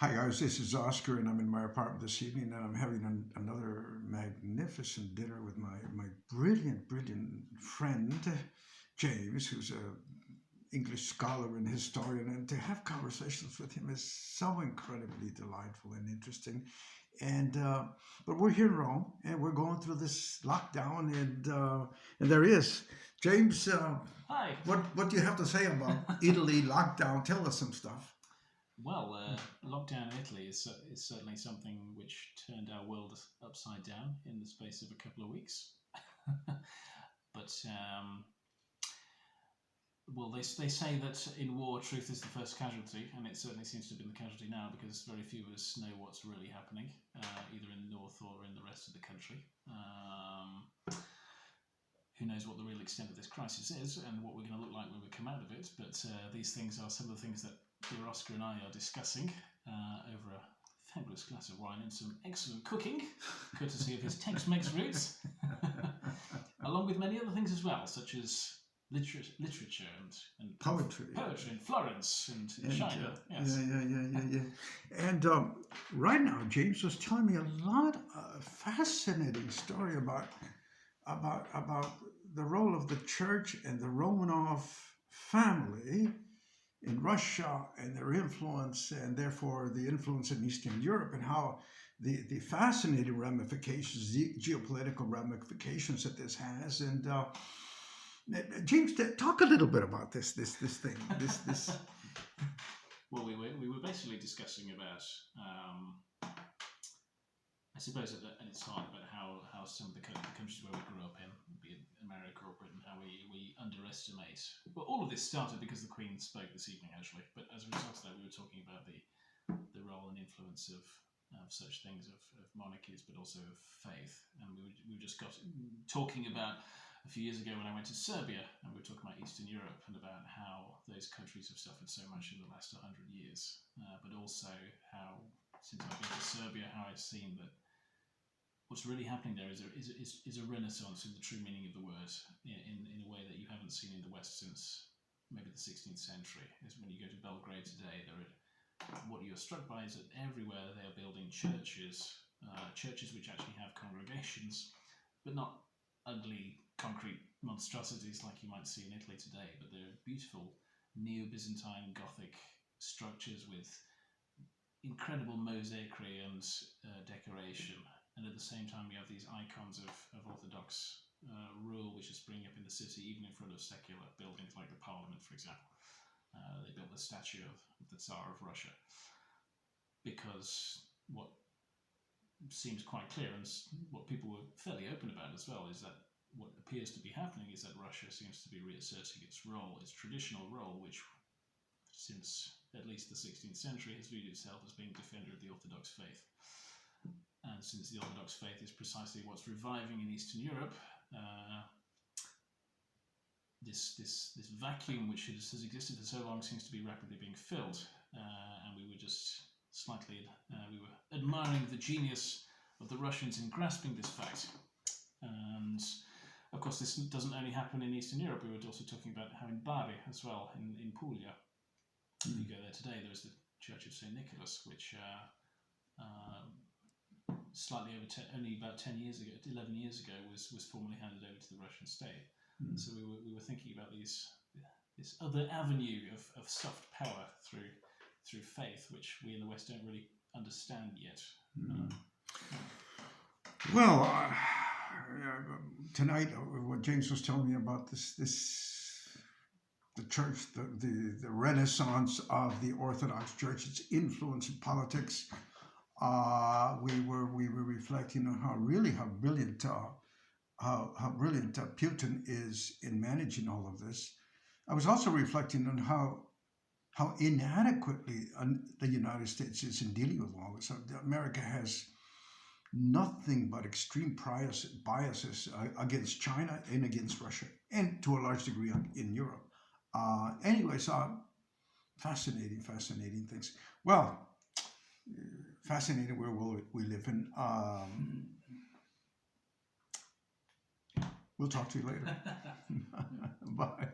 Hi guys, this is Oscar, and I'm in my apartment this evening, and I'm having another magnificent dinner with my brilliant friend James, who's a English scholar and historian, and to have conversations with him is so incredibly delightful and interesting. And but we're here in Rome, and we're going through this lockdown, and there he is, James. Hi. What do you have to say about Italy lockdown? Tell us some stuff. Well, lockdown in Italy is certainly something which turned our world upside down in the space of a couple of weeks. But well, they say that in war, truth is the first casualty, and it certainly seems to have been the casualty now because very few of us know what's really happening, either in the north or in the rest of the country. Who knows what the real extent of this crisis is and what we're going to look like when we come out of it, but these things are some of the things that dear Oscar and I are discussing over a fabulous glass of wine and some excellent cooking, courtesy of his Tex-Mex roots, along with many other things as well, such as literature and Poetry in Florence and in China. Yes. Yeah. And right now, James was telling me a lot of fascinating story about the role of the church and the Romanov family in Russia and their influence, and therefore the influence in Eastern Europe, and how the fascinating ramifications, the geopolitical ramifications that this has. And James, talk a little bit about this thing. This. Well, we were basically discussing about, I suppose at its heart, about how some of the countries where we grew up in, be it America or Britain, how we underestimate. Well, all of this started because the Queen spoke this evening, actually. But as a result of that, we were talking about the role and influence of such things of monarchies, but also of faith. And we just got talking about a few years ago when I went to Serbia, and we were talking about Eastern Europe and about how those countries have suffered so much in the last 100 years, but also how, since I've been to Serbia, how I've seen that what's really happening there is a renaissance in the true meaning of the word, in a way that you haven't seen in the West since maybe the 16th century. Is when you go to Belgrade today, what you're struck by is that everywhere they are building churches, churches which actually have congregations, but not ugly concrete monstrosities like you might see in Italy today, but they're beautiful Neo-Byzantine Gothic structures with incredible mosaicery and decoration. And at the same time, we have these icons of Orthodox rule, which is springing up in the city, even in front of secular buildings like the Parliament, for example. They built the statue of the Tsar of Russia because what seems quite clear, and what people were fairly open about as well, is that what appears to be happening is that Russia seems to be reasserting its role, its traditional role, which since at least the 16th century has viewed itself as being defender of the Orthodox faith. And since the Orthodox faith is precisely what's reviving in Eastern Europe, this vacuum which has existed for so long seems to be rapidly being filled. And we were just slightly, we were admiring the genius of the Russians in grasping this fact. And of course, this doesn't only happen in Eastern Europe. We were also talking about how in Bari as well, in Puglia, if you go there today, there's the Church of St. Nicholas, which slightly over only about 10 years ago, 11 years ago, was formally handed over to the Russian state. So we were thinking about this other avenue of soft power through faith, which we in the West don't really understand yet. Well, tonight, what James was telling me about the church, the renaissance of the Orthodox Church, its influence in politics. We were reflecting on how brilliant Putin is in managing all of this. I was also reflecting on how inadequately the United States is in dealing with all this. America has nothing but extreme biases against China and against Russia, and to a large degree in Europe. Anyways, fascinating things. Well, fascinating where we live in. We'll talk to you later. Bye.